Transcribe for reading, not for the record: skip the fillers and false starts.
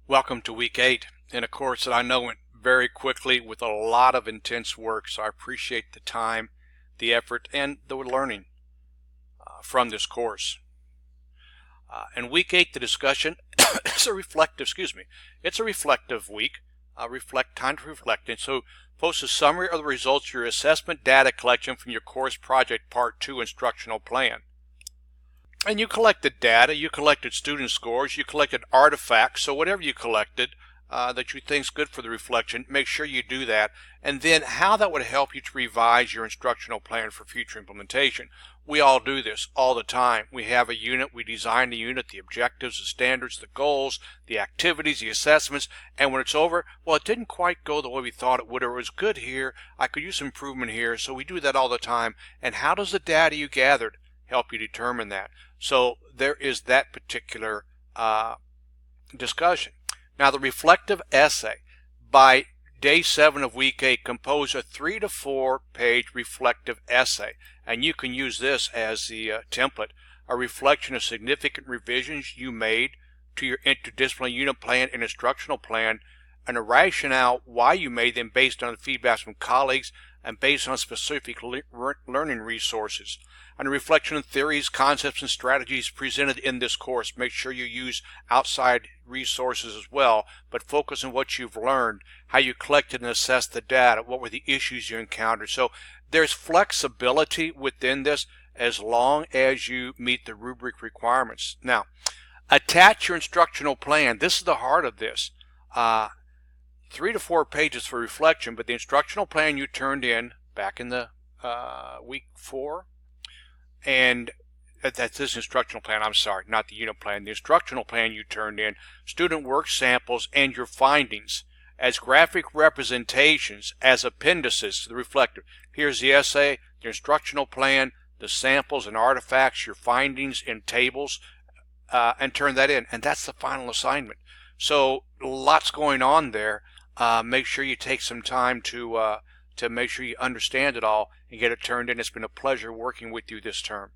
Welcome to week 8 in a course that I know went very quickly with a lot of intense work, so I appreciate the time, the effort, and the learning from this course. In week 8, the discussion is it's a reflective week, time to reflect. And so post a summary of the results of your assessment data collection from your course project part 2 instructional plan. And you collected data, you collected student scores, you collected artifacts, so whatever you collected that you think is good for the reflection, make sure you do that. And then how that would help you to revise your instructional plan for future implementation. We all do this all the time. We have a unit, we design the unit, the objectives, the standards, the goals, the activities, the assessments, and when it's over, well, it didn't quite go the way we thought it would, or it was good here, I could use improvement here, so we do that all the time. And how does the data you gathered help you determine that? So there is that particular discussion. Now the reflective essay. By day 7 of week 8, compose a 3 to 4 page reflective essay. And you can use this as the template. A reflection of significant revisions you made to your interdisciplinary unit plan and instructional plan, and a rationale why you made them based on the feedback from colleagues and based on specific learning resources. And a reflection on theories, concepts, and strategies presented in this course. Make sure you use outside resources as well, but focus on what you've learned, how you collected and assessed the data, what were the issues you encountered. So there's flexibility within this as long as you meet the rubric requirements. Now, attach your instructional plan. This is the heart of this. 3 to 4 pages for reflection, but the instructional plan you turned in back in the week 4, and that's this instructional plan, I'm sorry, not the unit plan. The instructional plan you turned in, student work samples, and your findings as graphic representations, as appendices to the reflective. Here's the essay, the instructional plan, the samples and artifacts, your findings in tables, and turn that in. And that's the final assignment. So lots going on there. Make sure you take some time to make sure you understand it all and get it turned in. It's been a pleasure working with you this term.